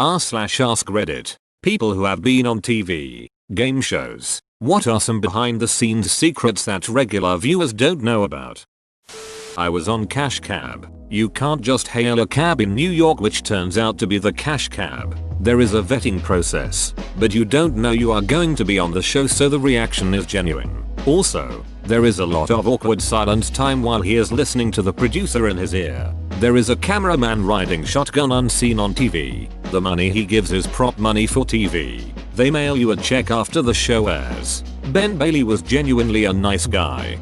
r/ask Reddit. People who have been on TV, game shows. What are some behind the scenes secrets that regular viewers don't know about? I was on Cash Cab. You can't just hail a cab in New York, which turns out to be the Cash Cab. There is a vetting process, but you don't know you are going to be on the show, so the reaction is genuine. Also, there is a lot of awkward silent time while he is listening to the producer in his ear. There is a cameraman riding shotgun unseen on TV. The money he gives is prop money for TV. They mail you a check after the show airs. Ben Bailey was genuinely a nice guy.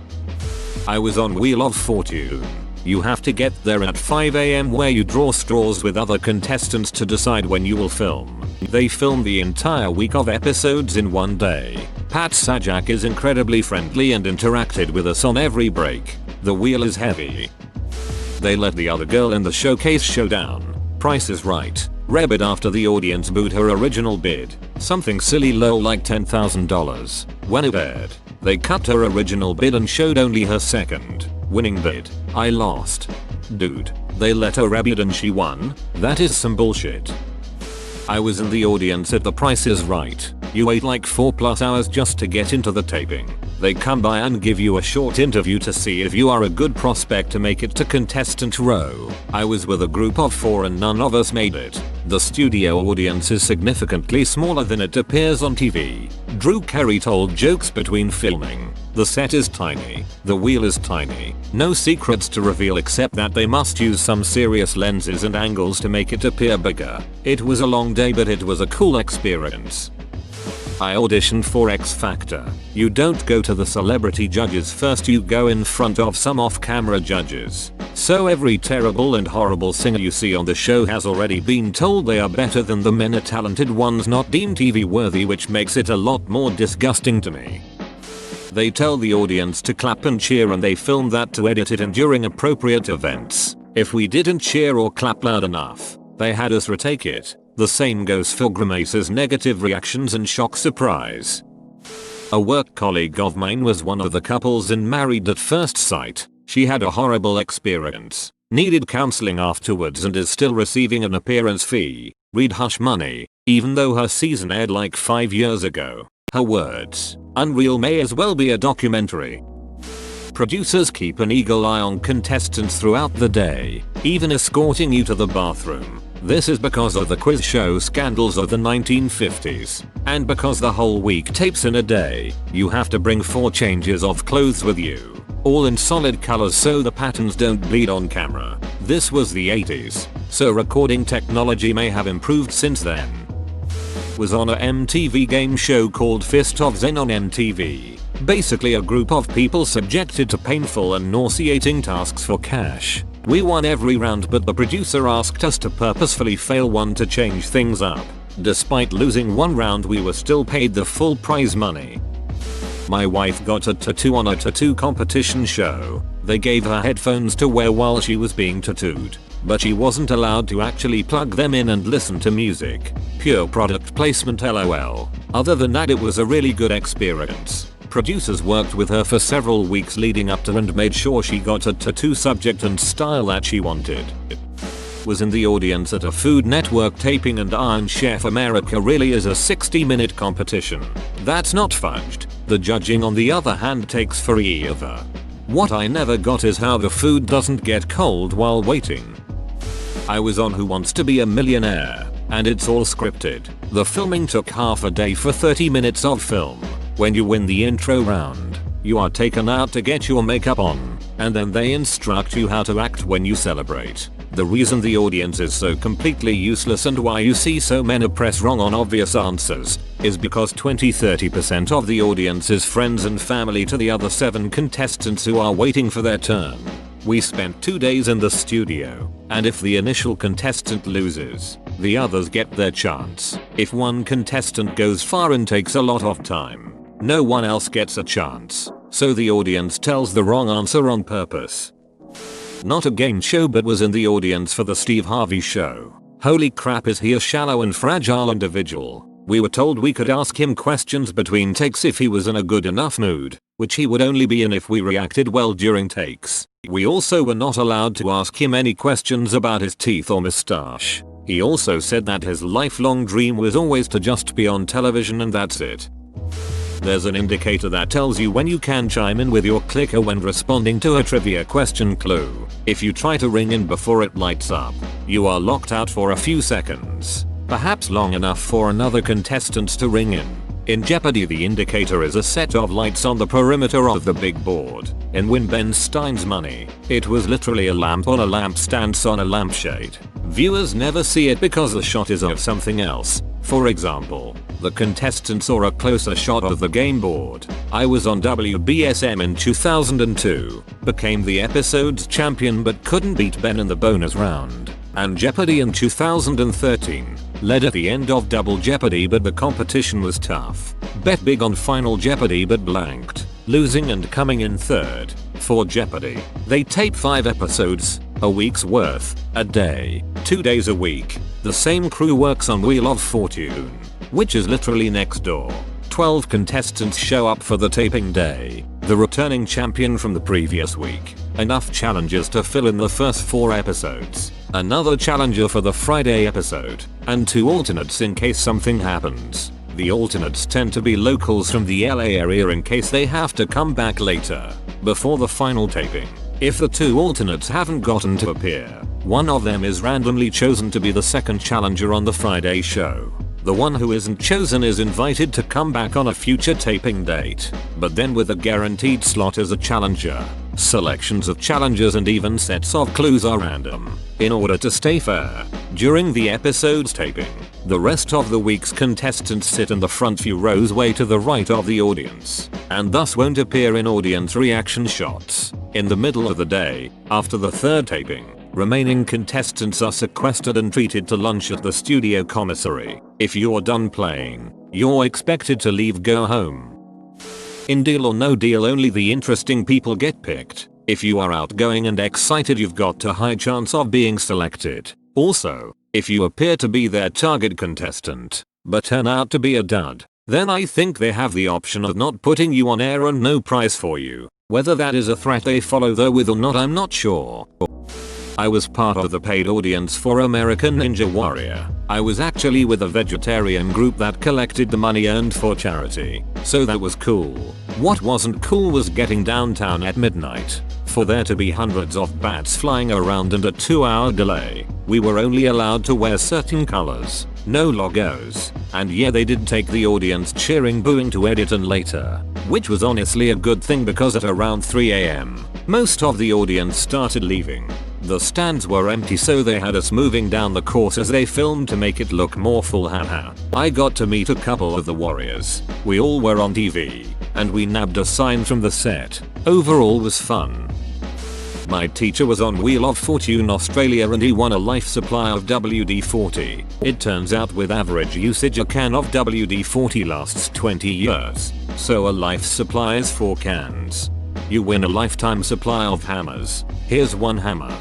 I was on Wheel of Fortune. You have to get there at 5 AM where you draw straws with other contestants to decide when you will film. They film the entire week of episodes in one day. Pat Sajak is incredibly friendly and interacted with us on every break. The wheel is heavy. They let the other girl in the showcase showdown. Price is Right. Rebid after the audience booed her original bid. Something silly low like $10,000. When it aired, they cut her original bid and showed only her second winning bid. I lost. Dude, they let her rebid and she won? That is some bullshit. I was in the audience at The Price is Right. You wait like 4+ hours just to get into the taping. They come by and give you a short interview to see if you are a good prospect to make it to contestant row. I was with a group of 4 and none of us made it. The studio audience is significantly smaller than it appears on TV. Drew Carey told jokes between filming. The set is tiny. The wheel is tiny. No secrets to reveal except that they must use some serious lenses and angles to make it appear bigger. It was a long day, but it was a cool experience. I auditioned for X Factor. You don't go to the celebrity judges first, you go in front of some off-camera judges. So every terrible and horrible singer you see on the show has already been told they are better than the many talented ones not deemed TV worthy, which makes it a lot more disgusting to me. They tell the audience to clap and cheer and they film that to edit it in during appropriate events. If we didn't cheer or clap loud enough, they had us retake it. The same goes for grimaces, negative reactions and shock surprise. A work colleague of mine was one of the couples in Married at First Sight. She had a horrible experience, needed counseling afterwards and is still receiving an appearance fee. Read hush money, even though her season aired like 5 years ago. Her words, unreal, may as well be a documentary. Producers keep an eagle eye on contestants throughout the day, even escorting you to the bathroom. This is because of the quiz show scandals of the 1950s. And because the whole week tapes in a day, you have to bring 4 changes of clothes with you. All in solid colors so the patterns don't bleed on camera. This was the 80s, so recording technology may have improved since then. Was on a MTV game show called Fist of Zen on MTV. Basically a group of people subjected to painful and nauseating tasks for cash. We won every round, but the producer asked us to purposefully fail one to change things up. Despite losing one round, we were still paid the full prize money. My wife got a tattoo on a tattoo competition show. They gave her headphones to wear while she was being tattooed, but she wasn't allowed to actually plug them in and listen to music. Pure product placement LOL. Other than that, it was a really good experience. Producers worked with her for several weeks leading up to and made sure she got a tattoo subject and style that she wanted. Was in the audience at a Food Network taping, and Iron Chef America really is a 60-minute competition. That's not fudged. The judging on the other hand takes forever. What I never got is how the food doesn't get cold while waiting. I was on Who Wants to Be a Millionaire, and it's all scripted. The filming took half a day for 30 minutes of film. When you win the intro round, you are taken out to get your makeup on, and then they instruct you how to act when you celebrate. The reason the audience is so completely useless and why you see so many press wrong on obvious answers is because 20-30% of the audience is friends and family to the other 7 contestants who are waiting for their turn. We spent 2 days in the studio, and if the initial contestant loses, the others get their chance. If one contestant goes far and takes a lot of time, no one else gets a chance, so the audience tells the wrong answer on purpose. Not a game show, but was in the audience for the Steve Harvey show. Holy crap, is he a shallow and fragile individual. We were told we could ask him questions between takes if he was in a good enough mood, which he would only be in if we reacted well during takes. We also were not allowed to ask him any questions about his teeth or mustache. He also said that his lifelong dream was always to just be on television and that's it. There's an indicator that tells you when you can chime in with your clicker when responding to a trivia question clue. If you try to ring in before it lights up, you are locked out for a few seconds, perhaps long enough for another contestant to ring in. In Jeopardy, the indicator is a set of lights on the perimeter of the big board. In Win Ben Stein's Money, it was literally a lamp on a lampstand on a lampshade. Viewers never see it because the shot is of something else. For example, the contestant saw a closer shot of the game board. I was on WBSM in 2002, became the episode's champion but couldn't beat Ben in the bonus round. And Jeopardy in 2013. Led at the end of Double Jeopardy but the competition was tough. Bet big on Final Jeopardy but blanked, losing and coming in third. For Jeopardy, they tape 5 episodes, a week's worth, a day, 2 days a week. The same crew works on Wheel of Fortune, which is literally next door. 12 contestants show up for the taping day, the returning champion from the previous week, enough challengers to fill in the first 4 episodes, another challenger for the Friday episode, and 2 alternates in case something happens. The alternates tend to be locals from the LA area in case they have to come back later, before the final taping. If the 2 alternates haven't gotten to appear, one of them is randomly chosen to be the second challenger on the Friday show. The one who isn't chosen is invited to come back on a future taping date, but then with a guaranteed slot as a challenger. Selections of challengers and even sets of clues are random. In order to stay fair, during the episode's taping, the rest of the week's contestants sit in the front few rows way to the right of the audience, and thus won't appear in audience reaction shots. In the middle of the day, after the third taping, remaining contestants are sequestered and treated to lunch at the studio commissary. If you're done playing, you're expected to leave, go home. In Deal or No Deal, only the interesting people get picked. If you are outgoing and excited, you've got a high chance of being selected. Also, if you appear to be their target contestant, but turn out to be a dud, then I think they have the option of not putting you on air and no prize for you. Whether that is a threat they follow through with or not, I'm not sure. I was part of the paid audience for American Ninja Warrior. I was actually with a vegetarian group that collected the money earned for charity, so that was cool. What wasn't cool was getting downtown at midnight, for there to be hundreds of bats flying around and a 2-hour delay. We were only allowed to wear certain colors, no logos, and yeah, they did take the audience cheering, booing to edit and later, which was honestly a good thing because at around 3 AM, most of the audience started leaving. The stands were empty, so they had us moving down the course as they filmed to make it look more full. Haha. I got to meet a couple of the warriors. We all were on TV, and we nabbed a sign from the set. Overall was fun. My teacher was on Wheel of Fortune Australia and he won a life supply of WD-40. It turns out with average usage a can of WD-40 lasts 20 years. So a life supply is 4 cans. You win a lifetime supply of hammers. Here's one hammer.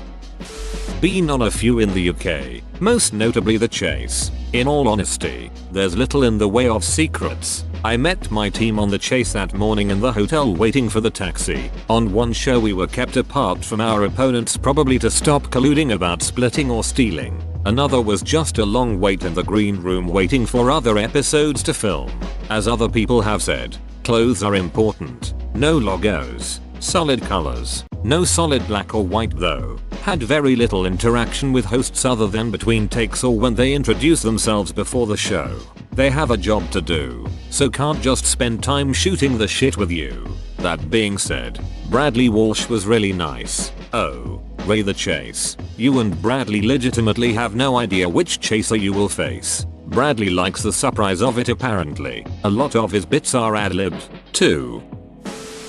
Been on a few in the UK, most notably The Chase. In all honesty, there's little in the way of secrets. I met my team on The Chase that morning in the hotel waiting for the taxi. On one show we were kept apart from our opponents, probably to stop colluding about splitting or stealing. Another was just a long wait in the green room waiting for other episodes to film. As other people have said, clothes are important. No logos, solid colors, no solid black or white though. Had very little interaction with hosts other than between takes or when they introduce themselves before the show. They have a job to do, so can't just spend time shooting the shit with you. That being said, Bradley Walsh was really nice. Oh, Ray the Chase. You and Bradley legitimately have no idea which chaser you will face. Bradley likes the surprise of it apparently. A lot of his bits are ad-libbed, too.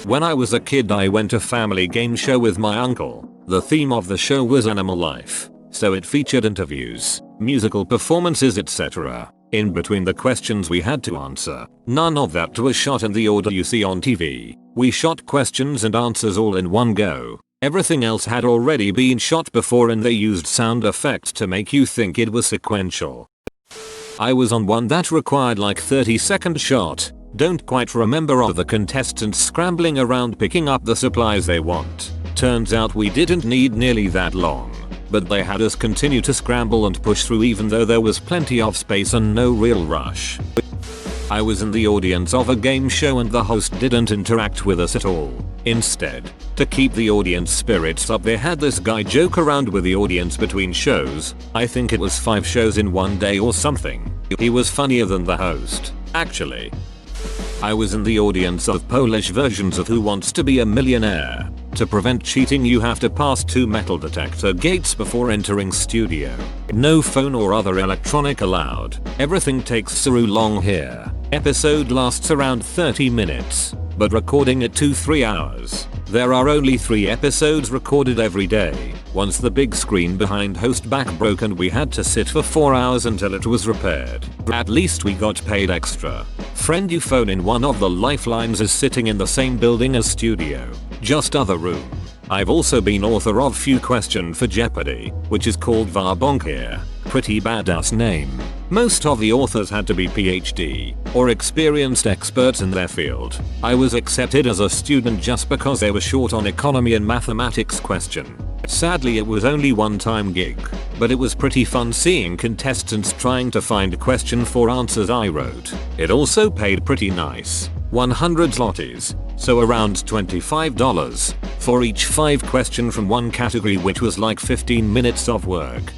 When I was a kid I went to family game show with my uncle. The theme of the show was animal life, so it featured interviews, musical performances, etc. In between the questions we had to answer. None of that was shot in the order you see on TV. We shot questions and answers all in one go. Everything else had already been shot before and they used sound effects to make you think it was sequential. I was on one that required like 30-second shot. Don't quite remember of the contestants scrambling around picking up the supplies they want. Turns out we didn't need nearly that long. but they had us continue to scramble and push through even though there was plenty of space and no real rush. I was in the audience of a game show and the host didn't interact with us at all. Instead, to keep the audience spirits up, they had this guy joke around with the audience between shows. I think it was 5 shows in one day or something. He was funnier than the host, actually. I was in the audience of Polish versions of Who Wants to Be a Millionaire. To prevent cheating, you have to pass 2 metal detector gates before entering studio. No phone or other electronic allowed. Everything takes so long here. Episode lasts around 30 minutes, but recording it 2-3 hours. There are only 3 episodes recorded every day. Once the big screen behind host back broke and we had to sit for 4 hours until it was repaired. At least we got paid extra. Friend, you phone in one of the lifelines is sitting in the same building as studio, just other room. I've also been author of Few Question for Jeopardy, which is called Varbonk here. Pretty badass name. Most of the authors had to be PhD or experienced experts in their field. I was accepted as a student just because they were short on economy and mathematics question. Sadly, it was only one-time gig, but it was pretty fun seeing contestants trying to find a question for answers I wrote. It also paid pretty nice. 100 zlotys, so around $25, for each 5 question from one category, which was like 15 minutes of work.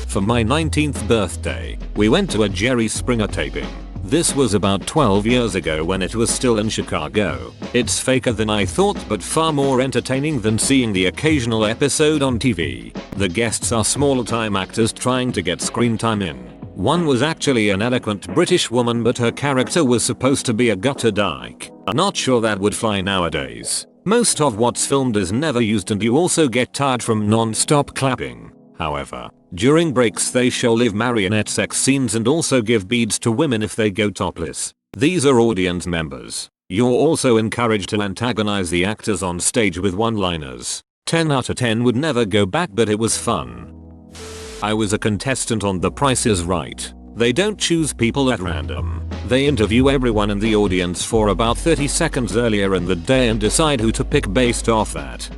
For my 19th birthday, we went to a Jerry Springer taping. This was about 12 years ago when it was still in Chicago. It's faker than I thought, but far more entertaining than seeing the occasional episode on TV. The guests are small-time actors trying to get screen time in. One was actually an eloquent British woman, but her character was supposed to be a gutter dyke. I'm not sure that would fly nowadays. Most of what's filmed is never used and you also get tired from non-stop clapping. However, during breaks they show live marionette sex scenes and also give beads to women if they go topless. These are audience members. You're also encouraged to antagonize the actors on stage with one-liners. 10 out of 10 would never go back, but it was fun. I was a contestant on The Price is Right. They don't choose people at random. They interview everyone in the audience for about 30 seconds earlier in the day and decide who to pick based off that.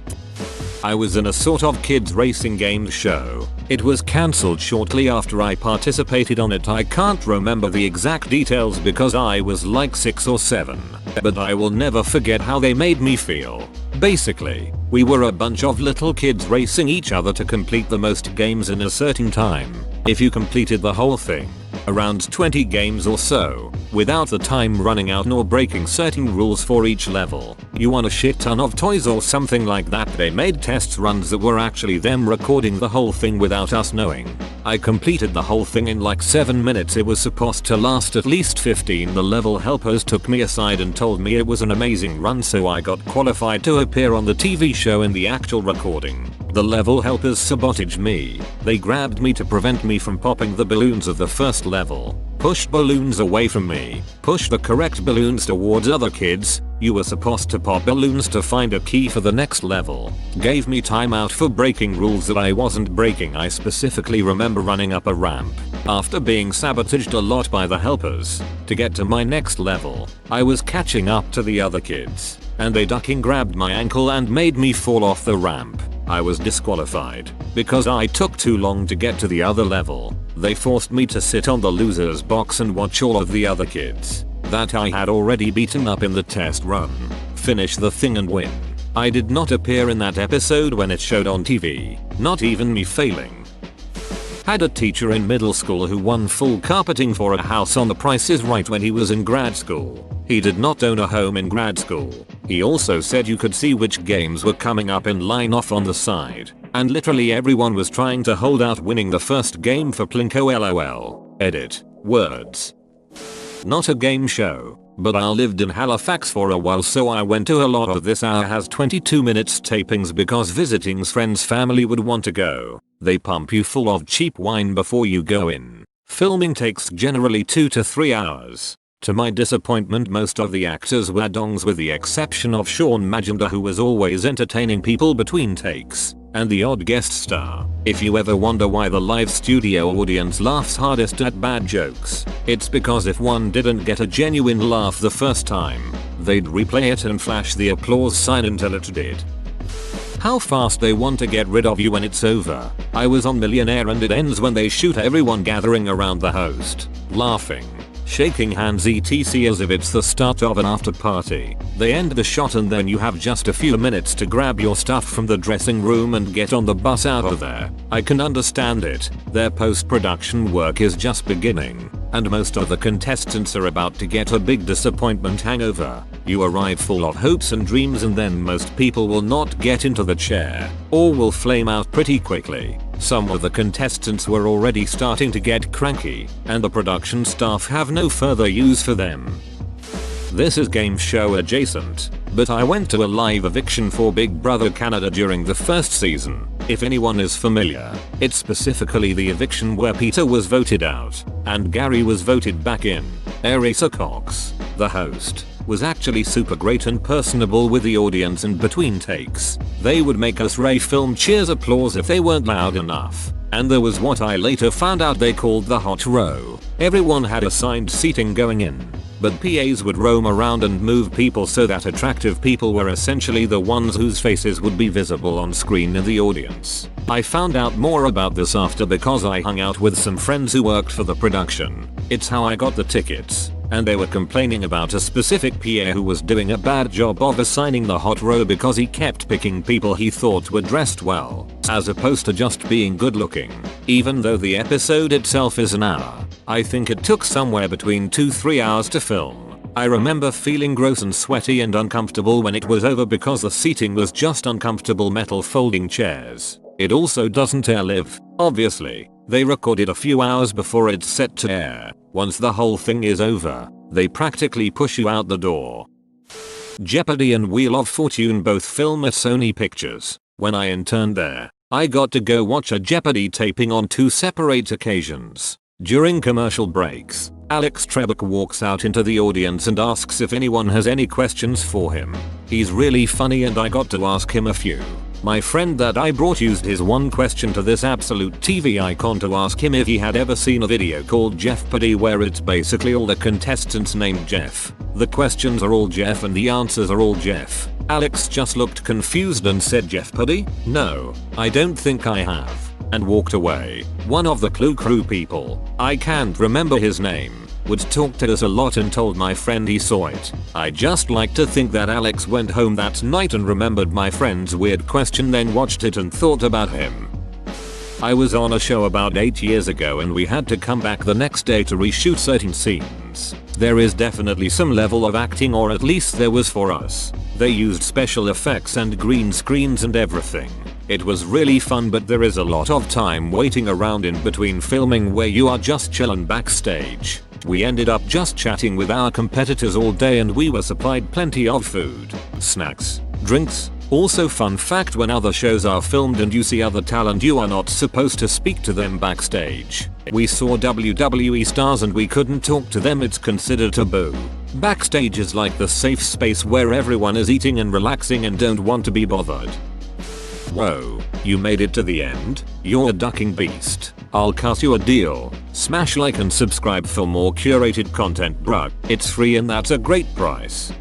I was in a sort of kids racing game show. It was cancelled shortly after I participated on it. I can't remember the exact details because I was like 6 or 7. But I will never forget how they made me feel. Basically, we were a bunch of little kids racing each other to complete the most games in a certain time. If you completed the whole thing, around 20 games or so, without the time running out nor breaking certain rules for each level, you won a shit ton of toys or something like that. They made test runs that were actually them recording the whole thing without us knowing. I completed the whole thing in like 7 minutes. It was supposed to last at least 15. The level helpers took me aside and told me it was an amazing run, so I got qualified to appear on the TV show in the actual recording. The level helpers sabotaged me. They grabbed me to prevent me from popping the balloons of the first level, pushed balloons away from me, pushed the correct balloons towards other kids. You were supposed to pop balloons to find a key for the next level. Gave me timeout for breaking rules that I wasn't breaking. I specifically remember running up a ramp after being sabotaged a lot by the helpers. To get to my next level, I was catching up to the other kids, and they ducking grabbed my ankle and made me fall off the ramp. I was disqualified because I took too long to get to the other level. They forced me to sit on the loser's box and watch all of the other kids that I had already beaten up in the test run finish the thing and win. I did not appear in that episode when it showed on TV, not even me failing. Had a teacher in middle school who won full carpeting for a house on The Price is Right when he was in grad school. He did not own a home in grad school. He also said you could see which games were coming up in line off on the side, and literally everyone was trying to hold out winning the first game for Plinko LOL. Edit. Words. Not a game show, but I lived in Halifax for a while, so I went to a lot of this. Hour has 22 minutes tapings because visiting friends' family would want to go. They pump you full of cheap wine before you go in. Filming takes generally 2 to 3 hours. To my disappointment, most of the actors were dongs with the exception of Sean Magenda, who was always entertaining people between takes, and the odd guest star. If you ever wonder why the live studio audience laughs hardest at bad jokes, it's because if one didn't get a genuine laugh the first time, they'd replay it and flash the applause sign until it did. how fast they want to get rid of you when it's over. I was on Millionaire and it ends when they shoot everyone gathering around the host, laughing, shaking hands etc as if it's the start of an after party. They end the shot and then you have just a few minutes to grab your stuff from the dressing room and get on the bus out of there. I can understand it. Their post-production work is just beginning, and most of the contestants are about to get a big disappointment hangover. You arrive full of hopes and dreams and then most people will not get into the chair, or will flame out pretty quickly. Some of the contestants were already starting to get cranky, and the production staff have no further use for them. This is game show adjacent, but I went to a live eviction for Big Brother Canada during the first season. If anyone is familiar, it's specifically the eviction where Peter was voted out, and Gary was voted back in. Erisa Cox, the host, was actually super great and personable with the audience, and between takes, they would make us film cheers applause if they weren't loud enough. And there was what I later found out they called the hot row. Everyone had assigned seating going in, but PAs would roam around and move people so that attractive people were essentially the ones whose faces would be visible on screen in the audience. I found out more about this after because I hung out with some friends who worked for the production. It's how I got the tickets, and they were complaining about a specific PA who was doing a bad job of assigning the hot row because he kept picking people he thought were dressed well, as opposed to just being good looking. Even though the episode itself is an hour, I think it took somewhere between 2-3 hours to film. I remember feeling gross and sweaty and uncomfortable when it was over because the seating was just uncomfortable metal folding chairs. It also doesn't air live, obviously. They recorded a few hours before it's set to air. Once the whole thing is over, they practically push you out the door. Jeopardy and Wheel of Fortune both film at Sony Pictures. When I interned there, I got to go watch a Jeopardy taping on 2 separate occasions. During commercial breaks, Alex Trebek walks out into the audience and asks if anyone has any questions for him. He's really funny and I got to ask him a few. My friend that I brought used his one question to this absolute TV icon to ask him if he had ever seen a video called Jeopardy where it's basically all the contestants named Jeff. The questions are all Jeff and the answers are all Jeff. Alex just looked confused and said, "Jeopardy? No, I don't think I have," and walked away. One of the Clue Crew people, I can't remember his name, would talk to us a lot and told my friend he saw it. I just like to think that Alex went home that night and remembered my friend's weird question, then watched it and thought about him. I was on a show about 8 years ago and we had to come back the next day to reshoot certain scenes. There is definitely some level of acting, or at least there was for us. They used special effects and green screens and everything. It was really fun, but there is a lot of time waiting around in between filming where you are just chillin' backstage. We ended up just chatting with our competitors all day and we were supplied plenty of food, snacks, drinks. Also, fun fact, when other shows are filmed and you see other talent, you are not supposed to speak to them backstage. We saw WWE stars and we couldn't talk to them, it's considered taboo. Backstage is like the safe space where everyone is eating and relaxing and don't want to be bothered. Whoa, you made it to the end? You're a ducking beast. I'll cut you a deal. Smash like and subscribe for more curated content, bruh. It's free and that's a great price.